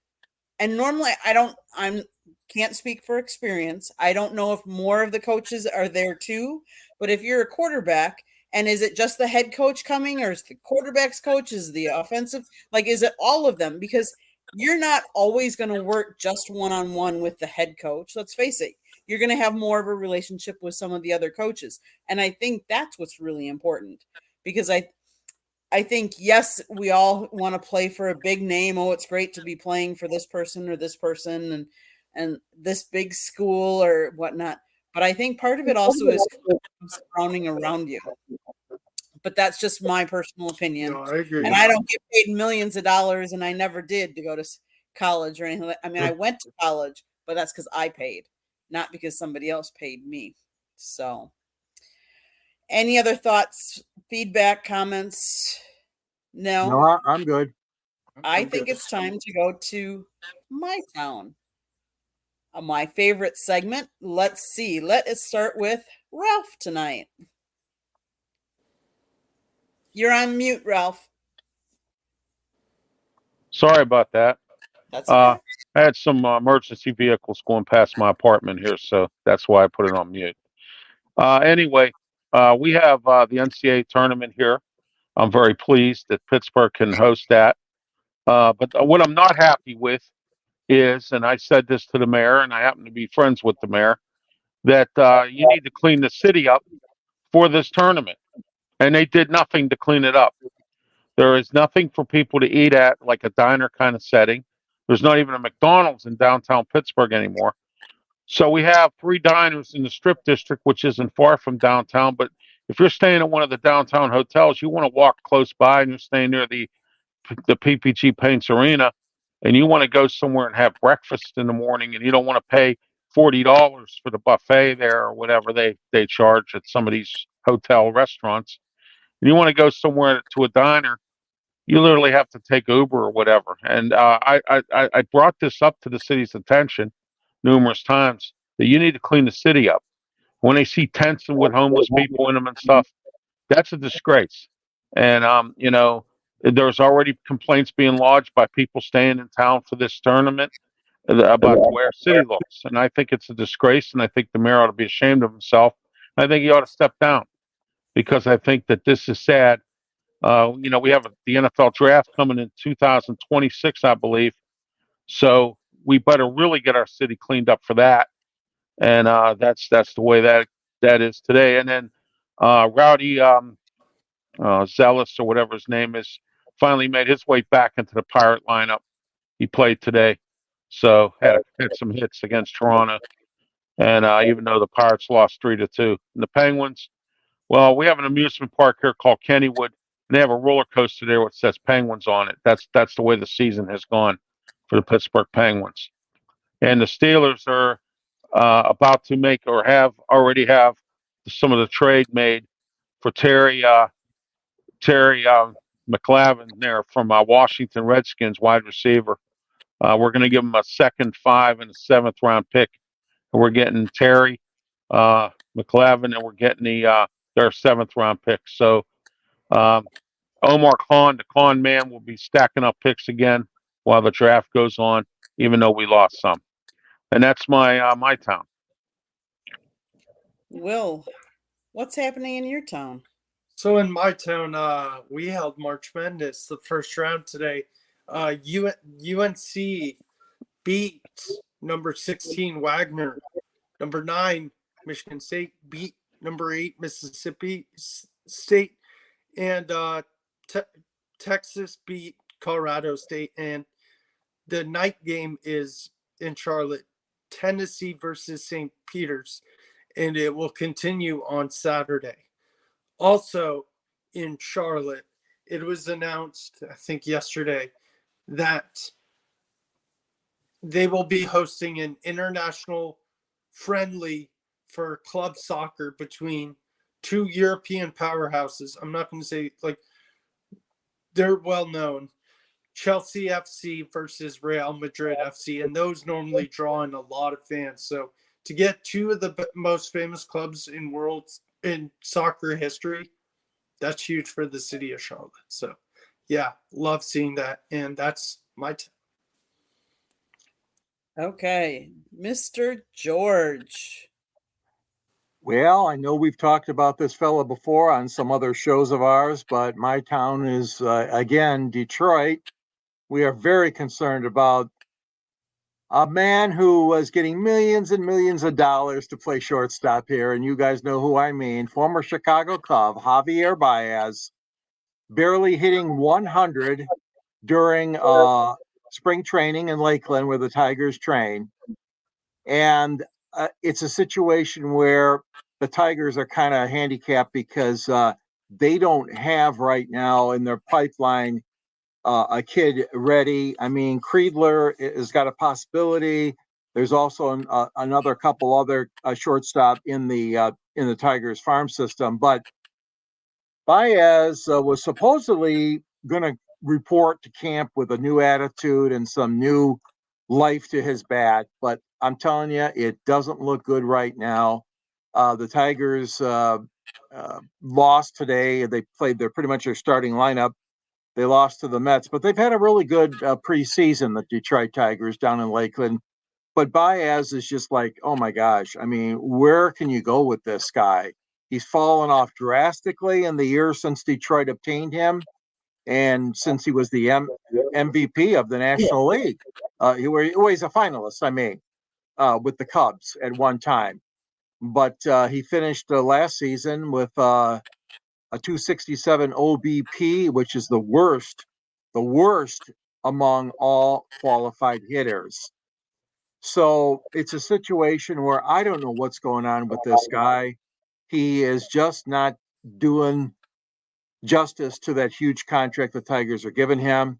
And normally I can't speak for experience. I don't know if more of the coaches are there too, but if you're a quarterback and is it just the head coach coming or is the quarterback's coach, is the offensive, like is it all of them? Because you're not always going to work just one-on-one with the head coach. Let's face it. You're going to have more of a relationship with some of the other coaches. And I think that's what's really important because I think, yes, we all want to play for a big name. Oh, it's great to be playing for this person or this person. And and this big school or whatnot. But I think part of it also is surrounding around you. But that's just my personal opinion. No, I agree. And I don't get paid millions of dollars, and I never did to go to college or anything. I mean, I went to college, but that's because I paid, not because somebody else paid me. So, any other thoughts, feedback, comments? No. No, I'm good. I think it's time to go to my town. My favorite segment. Let's see. Let us start with Ralph tonight. You're on mute, Ralph. Sorry about that. That's okay. I had some emergency vehicles going past my apartment here, so that's why I put it on mute. Anyway, we have the NCAA tournament here. I'm very pleased that Pittsburgh can host that. But what I'm not happy with is, and I said this to the mayor, and I happen to be friends with the mayor, that you need to clean the city up for this tournament. And they did nothing to clean it up. There is nothing for people to eat at, like a diner kind of setting. There's not even a McDonald's in downtown Pittsburgh anymore. So we have 3 diners in the Strip District, which isn't far from downtown. But if you're staying at one of the downtown hotels, you want to walk close by, and you're staying near the PPG Paints Arena, and you want to go somewhere and have breakfast in the morning, and you don't want to pay $40 for the buffet there or whatever they charge at some of these hotel restaurants, and you want to go somewhere to a diner, you literally have to take Uber or whatever. And I brought this up to the city's attention numerous times that you need to clean the city up. When they see tents and with homeless people in them and stuff, that's a disgrace. And there's already complaints being lodged by people staying in town for this tournament about the way our city looks. And I think it's a disgrace, and I think the mayor ought to be ashamed of himself. I think he ought to step down, because I think that this is sad. We have the NFL draft coming in 2026, I believe. So we better really get our city cleaned up for that. And that's the way that is today. And then Rowdy Zealous, or whatever his name is, finally made his way back into the Pirate lineup. He played today, so had some hits against Toronto. And even though the Pirates lost 3-2, and the Penguins, well, we have an amusement park here called Kennywood, and they have a roller coaster there which says Penguins on it. That's the way the season has gone for the Pittsburgh Penguins. And the Steelers are about to make, or already have some of the trade made for Terry McLavin there from Washington Redskins, wide receiver. We're going to give him a second, 5, and a 7th round pick. And we're getting Terry McLavin, and we're getting their 7th round pick. So Omar Khan, the Khan man, will be stacking up picks again while the draft goes on, even though we lost some. And that's my town. Will, what's happening in your town? So in my town, we held March Madness, the first round today. UNC beat number 16 Wagner. Number 9 Michigan State beat number 8 Mississippi State, and Texas beat Colorado State. And the night game is in Charlotte, Tennessee versus St. Peter's, and it will continue on Saturday. Also in Charlotte, it was announced, I think yesterday, that they will be hosting an international friendly for club soccer between 2 European powerhouses. I'm not going to say, like, they're well known. Chelsea FC versus Real Madrid FC, and those normally draw in a lot of fans. So to get 2 of the most famous clubs in soccer history, that's huge for the city of Charlotte. So yeah, love seeing that. And that's my Okay, Mr. George. Well, I know we've talked about this fella before on some other shows of ours, but my town is, again, Detroit. We are very concerned about a man who was getting millions and millions of dollars to play shortstop here, and you guys know who I mean. Former Chicago Cub, Javierbaez, barely hitting 100 during spring training in Lakeland where the Tigers train. And it's a situation where the Tigers are kind of handicapped because they don't have right now in their pipeline a kid ready. I mean, Creedler has got a possibility. There's also another couple other shortstop in the Tigers farm system, but Baez was supposedly going to report to camp with a new attitude and some new life to his bat, but I'm telling you, it doesn't look good right now. The Tigers lost today. They played pretty much their starting lineup. They lost to the Mets, but they've had a really good preseason, the Detroit Tigers down in Lakeland. But Baez is just like, oh my gosh. I mean, where can you go with this guy? He's fallen off drastically in the years since Detroit obtained him and since he was the MVP of the National League. He's a finalist, I mean, with the Cubs at one time. But he finished last season with a 267 OBP, which is the worst among all qualified hitters. So it's a situation where I don't know what's going on with this guy. He is just not doing justice to that huge contract the Tigers are giving him.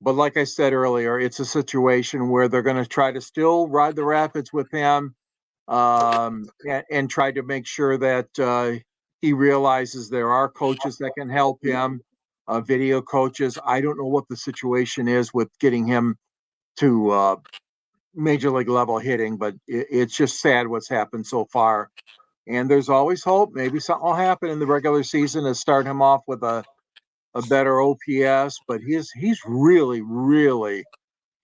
But like I said earlier, it's a situation where they're going to try to still ride the rapids with him and try to make sure that he realizes there are coaches that can help him, video coaches. I don't know what the situation is with getting him to major league level hitting, but it's just sad what's happened so far. And there's always hope. Maybe something will happen in the regular season to start him off with a better OPS. But he's really, really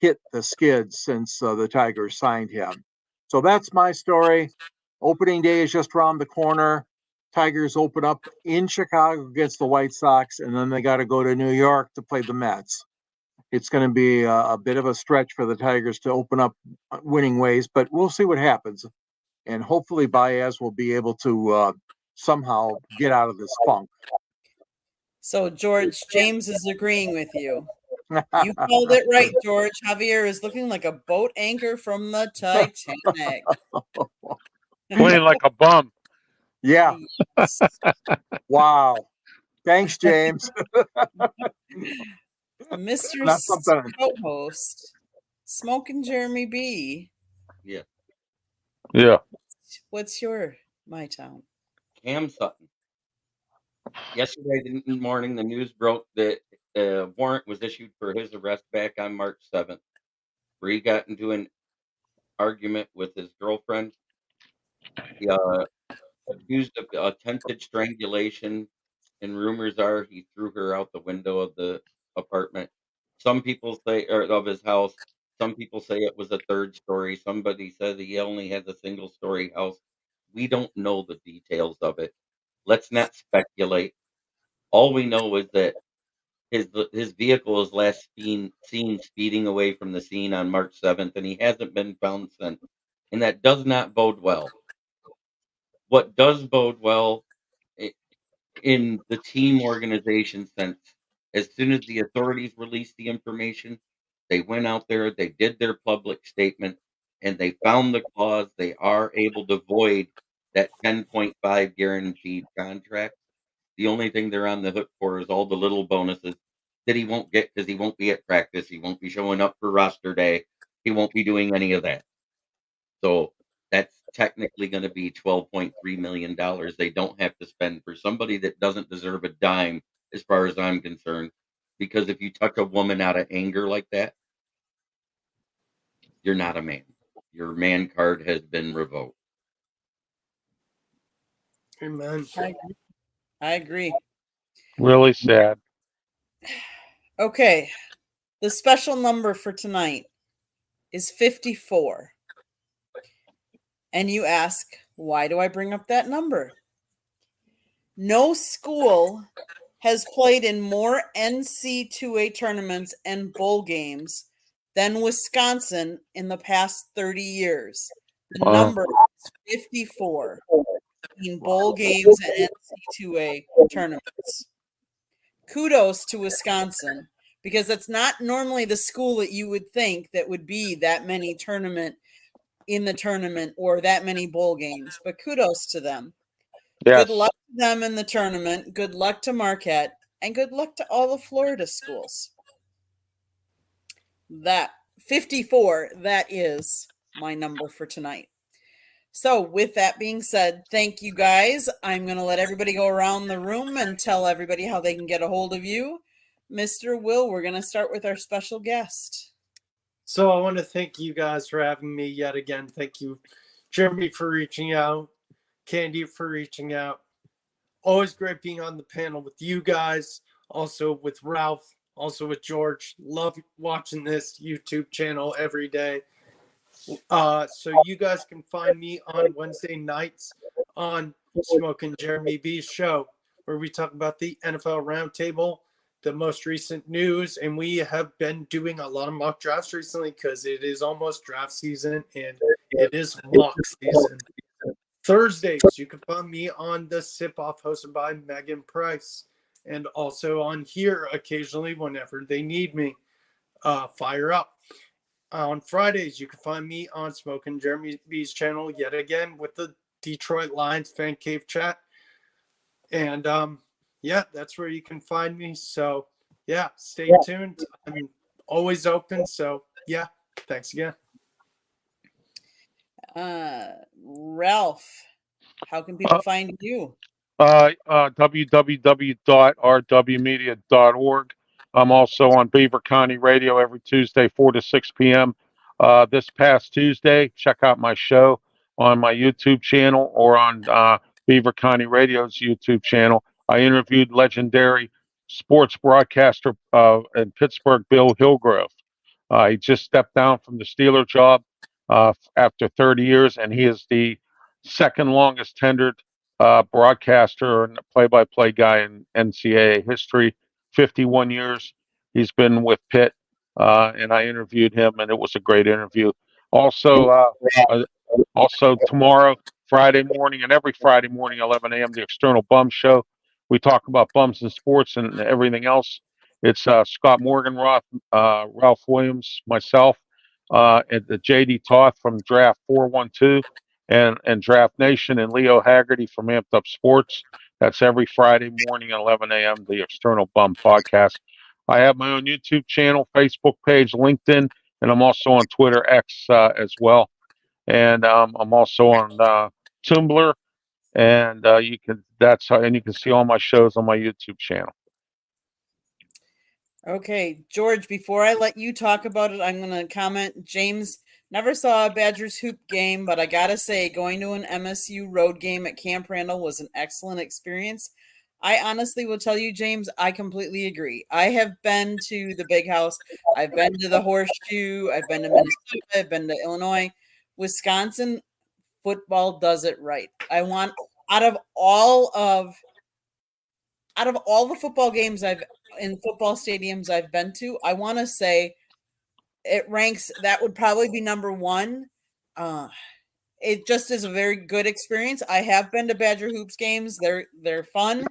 hit the skids since the Tigers signed him. So that's my story. Opening day is just around the corner. Tigers open up in Chicago against the White Sox, and then they got to go to New York to play the Mets. It's going to be a bit of a stretch for the Tigers to open up winning ways, but we'll see what happens. And hopefully Baez will be able to somehow get out of this funk. So George, James is agreeing with you. You called it right, George. Javier is looking like a boat anchor from the Titanic. Playing like a bum. Yeah. Yes. Wow. Thanks, James. Mr. Not something. Co-host, Smoking Jeremy B. Yeah. Yeah. What's your my town? Cam Sutton. Yesterday morning, the news broke that a warrant was issued for his arrest back on March 7th, where he got into an argument with his girlfriend. He accused of attempted strangulation, and rumors are he threw her out the window of the apartment. Some people say, or of his house. Some people say it was a third story. Somebody says he only has a single story house. We don't know the details of it. Let's not speculate. All we know is that his vehicle is last seen speeding away from the scene on March 7th, and he hasn't been found since. And that does not bode well. What does bode well in the team organization sense, as soon as the authorities released the information, they went out there, they did their public statement, and they found the clause. They are able to void that 10.5 guaranteed contract. The only thing they're on the hook for is all the little bonuses that he won't get because he won't be at practice. He won't be showing up for roster day. He won't be doing any of that. So that's technically going to be $12.3 million they don't have to spend for somebody that doesn't deserve a dime, as far as I'm concerned. Because if you touch a woman out of anger like that, you're not a man. Your man card has been revoked. Amen. I agree. Really sad. Okay. The special number for tonight is 54. And you ask, why do I bring up that number? No school has played in more NC2A tournaments and bowl games than Wisconsin in the past 30 years. The Wow. number is 54 in bowl games and NC2A tournaments. Kudos to Wisconsin, because that's not normally the school that you would think that would be that many tournament in the tournament or that many bowl games, but kudos to them. Yes. Good luck to them in the tournament. Good luck to Marquette, and good luck to all the Florida schools. That 54, that is my number for tonight. So, with that being said, thank you guys. I'm going to let everybody go around the room and tell everybody how they can get a hold of you. Mr. Will, we're going to start with our special guest. So I want to thank you guys for having me yet again. Thank you, Jeremy, for reaching out, Candy for reaching out. Always great being on the panel with you guys, also with Ralph, also with George. Love watching this YouTube channel every day. So you guys can find me on Wednesday nights on Smoking Jeremy B's show, where we talk about the NFL Roundtable, the most recent news, and we have been doing a lot of mock drafts recently because it is almost draft season and it is mock season. Thursdays, you can find me on the Sip Off hosted by Megan Price, and also on here occasionally whenever they need me. Fire up. On Fridays, you can find me on Smoking Jeremy B's channel yet again with the Detroit Lions fan cave chat. And yeah, that's where you can find me. So yeah, stay tuned. I'm always open. So yeah, thanks again. Ralph, how can people find you? www.rwmedia.org. I'm also on Beaver County Radio every Tuesday, 4 to 6 p.m. This past Tuesday, check out my show on my YouTube channel or on Beaver County Radio's YouTube channel. I interviewed legendary sports broadcaster in Pittsburgh, Bill Hillgrove. He just stepped down from the Steeler job after 30 years, and he is the second longest tenured broadcaster and play-by-play guy in NCAA history. 51 years he's been with Pitt, and I interviewed him, and it was a great interview. Also, tomorrow, Friday morning, and every Friday morning, 11 a.m., the External Bum Show. We talk about bums in sports and everything else. It's Scott Morganroth, Ralph Williams, myself, and the JD Toth from Draft 412 and Draft Nation, and Leo Haggerty from Amped Up Sports. That's every Friday morning at 11 a.m., the External Bum Podcast. I have my own YouTube channel, Facebook page, LinkedIn, and I'm also on Twitter X as well. And I'm also on Tumblr, and you can see all my shows on my YouTube channel. Okay, George, before I let you talk about it, I'm going to comment. James never saw a Badgers hoop game, but I got to say, going to an MSU road game at Camp Randall was an excellent experience. I honestly will tell you, James, I completely agree. I have been to the Big House. I've been to the Horseshoe. I've been to Minnesota. I've been to Illinois. Wisconsin football does it right. I want out of all the football games in football stadiums I've been to, I want to say it ranks, that would probably be number one. It just is a very good experience. I have been to Badger Hoops games. They're fun.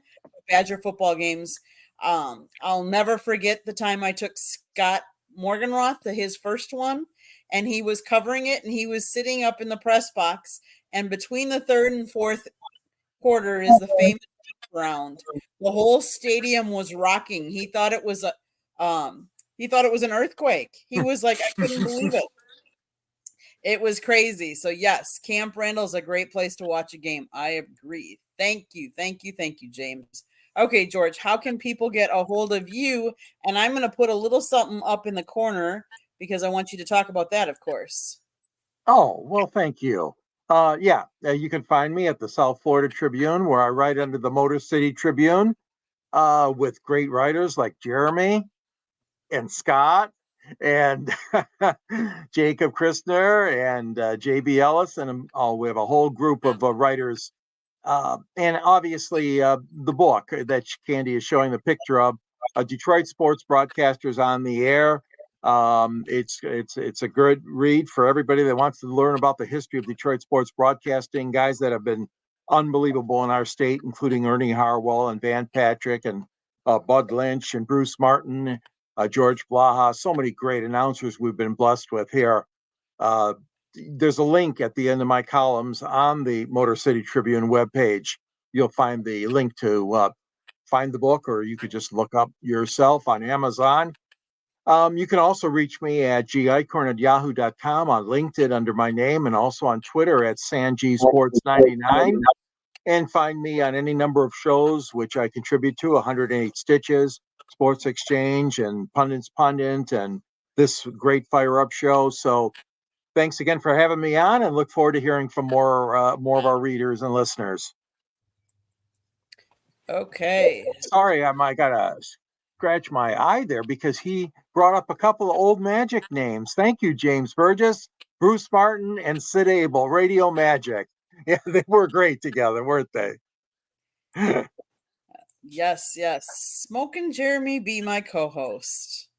Badger football games. I'll never forget the time I took Scott Morganroth to his first one, and he was covering it, and he was sitting up in the press box, and between the third and fourth quarter is the famous round. The whole stadium was rocking. He thought it was an earthquake. He was like, I couldn't believe it. It was crazy. So yes, Camp Randall's a great place to watch a game. I agree. Thank you, James. Okay, George, how can people get a hold of you? And I'm going to put a little something up in the corner because I want you to talk about that, of course. Oh, well, thank you. You can find me at the South Florida Tribune, where I write under the Motor City Tribune with great writers like Jeremy and Scott and Jacob Christner and JB Ellis. And we have a whole group of writers. And obviously, the book that Candy is showing the picture of, Detroit Sports Broadcasters on the Air. It's a good read for everybody that wants to learn about the history of Detroit sports broadcasting. Guys that have been unbelievable in our state, including Ernie Harwell and Van Patrick and Bud Lynch and Bruce Martin, George Blaha. So many great announcers we've been blessed with here. there's a link at the end of my columns on the Motor City Tribune webpage. You'll find the link to find the book, or you could just look up yourself on Amazon. You can also reach me at gicorn@yahoo.com, on LinkedIn under my name, and also on Twitter at SanGSports99. And find me on any number of shows which I contribute to: 108 Stitches, Sports Exchange, and Pundit's Pundit, and this great Fire Up show. So thanks again for having me on, and look forward to hearing from more of our readers and listeners. Okay. Sorry, I gotta scratch my eye there because he brought up a couple of old Magic names. Thank you, James Burgess, Bruce Martin, and Sid Abel, Radio Magic. Yeah, they were great together, weren't they? Yes. Smoking Jeremy, be my co-host.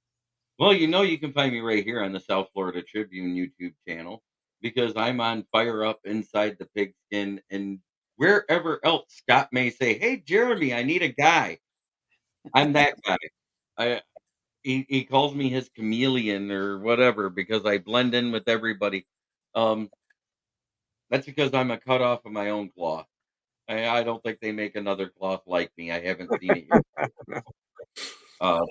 Well, you can find me right here on the South Florida Tribune YouTube channel, because I'm on Fire Up, Inside the Pigskin, and wherever else Scott may say, "Hey, Jeremy, I need a guy." I'm that guy. He calls me his chameleon or whatever because I blend in with everybody. Um, that's because I'm a cut off of my own cloth. I don't think they make another cloth like me. I haven't seen it yet. Uh,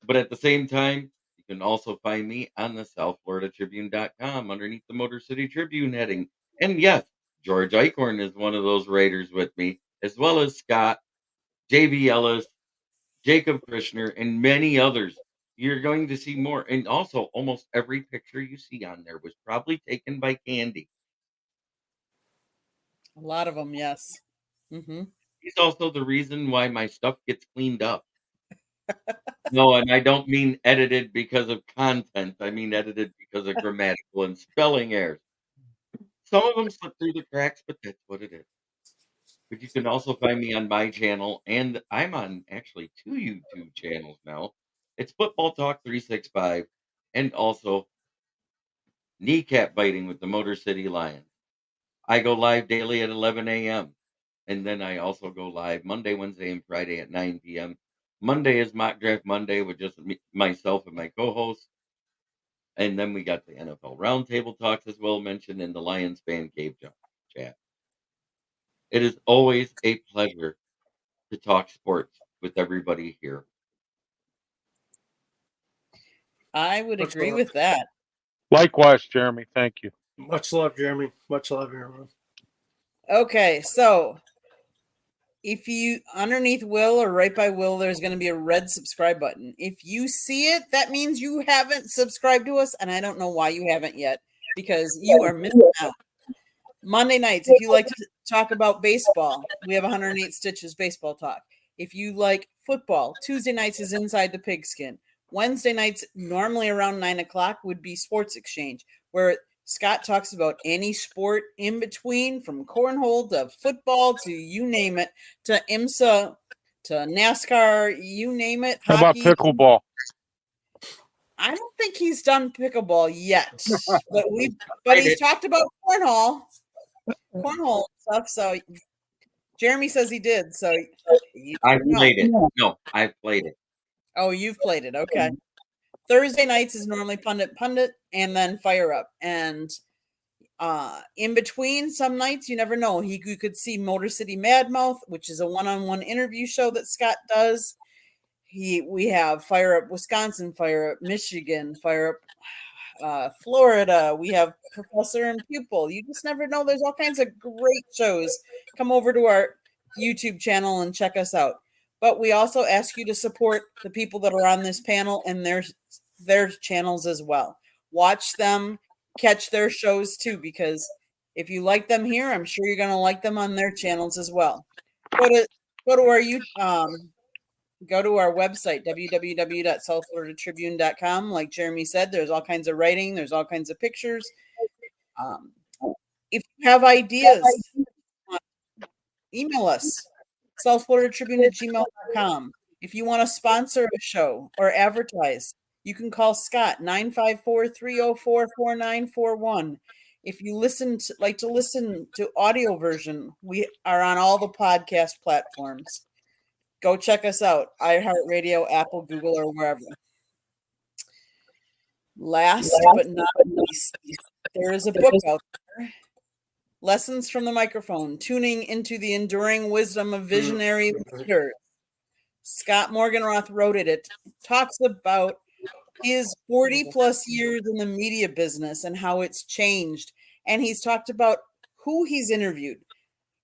but at the same time, you can also find me on the SouthFloridaTribune.com underneath the Motor City Tribune heading. And yes, George Eichhorn is one of those writers with me, as well as Scott, J.B. Ellis, Jacob Krishner, and many others. You're going to see more. And also, almost every picture you see on there was probably taken by Candy. A lot of them, yes. Mm-hmm. He's also the reason why my stuff gets cleaned up. No, and I don't mean edited because of content. I mean edited because of grammatical and spelling errors. Some of them slip through the cracks, but that's what it is. But you can also find me on my channel, and I'm on actually 2 YouTube channels now. It's Football Talk 365, and also Kneecap Biting with the Motor City Lions. I go live daily at 11 a.m. And then I also go live Monday, Wednesday, and Friday at 9 p.m. Monday is Mock Draft Monday with just myself and my co-host. And then we got the NFL Roundtable Talks as well mentioned in the Lions Fan Cave chat. It is always a pleasure to talk sports with everybody here. I would Much agree love. with that. Likewise, Jeremy. Thank you. Much love, Jeremy. Much love, everyone. Okay, so if you underneath Will or right by Will, there's going to be a red subscribe button. If you see it, that means you haven't subscribed to us, and I don't know why you haven't yet, because you are missing out. Monday nights, if you like to talk about baseball, we have 108 Stitches baseball talk. If you like football, Tuesday nights is Inside the Pigskin. Wednesday nights, normally around 9 o'clock, would be Sports Exchange, where Scott talks about any sport in between, from cornhole to football to you name it, to IMSA to NASCAR, you name it. How about Hockey. pickleball? I don't think he's done pickleball yet, but he's talked about cornhole stuff. So Jeremy says he did. So I've played it. No, I've played it. Oh, you've played it. Okay. Thursday nights is normally Pundit, and then Fire Up. And in between, some nights, you never know. You could see Motor City Madmouth, which is a one-on-one interview show that Scott does. We have Fire Up Wisconsin, Fire Up Michigan, Fire Up Florida. We have Professor and Pupil. You just never know. There's all kinds of great shows. Come over to our YouTube channel and check us out. But we also ask you to support the people that are on this panel and their channels as well. Watch them, catch their shows too, because if you like them here, I'm sure you're going to like them on their channels as well. Go to our website, www.southfloridatribune.com. Like Jeremy said, there's all kinds of writing, there's all kinds of pictures. If you have ideas, email us, southfloridatribune@gmail.com. If you want to sponsor a show or advertise, you can call Scott 954-304-4941. If you like to listen to audio version, we are on all the podcast platforms. Go check us out, iHeartRadio, Apple, Google, or wherever. Last but not least, there is a book out there, Lessons from the Microphone, Tuning into the Enduring Wisdom of Visionary Leaders. Scott Morgenroth wrote it. It talks about his 40 plus years in the media business and how it's changed. And he's talked about who he's interviewed.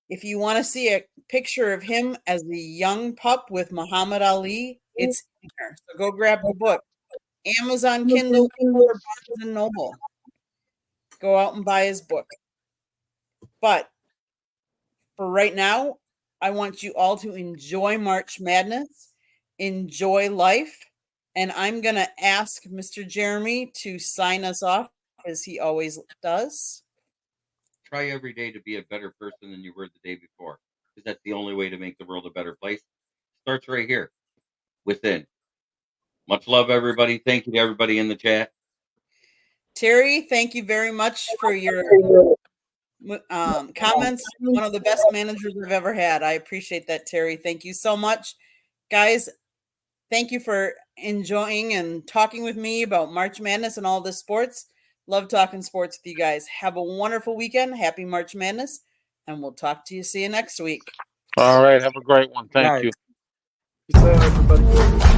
If you want to see a picture of him as a young pup with Muhammad Ali, it's in there. So go grab the book. Amazon Kindle or Barnes and Noble. Go out and buy his book. But for right now, I want you all to enjoy March Madness, enjoy life, and I'm going to ask Mr. Jeremy to sign us off as he always does. Try every day to be a better person than you were the day before, because that's the only way to make the world a better place. Starts right here, within. Much love, everybody. Thank you to everybody in the chat. Terry, thank you very much for your comments. One of the best managers I've ever had. I appreciate that, Terry. Thank you so much. Guys, thank you for enjoying and talking with me about March Madness and all the sports. Love talking sports with you guys. Have a wonderful weekend. Happy March Madness. And we'll talk to you. See you next week. All right. Have a great one. Thank you. Peace out, everybody.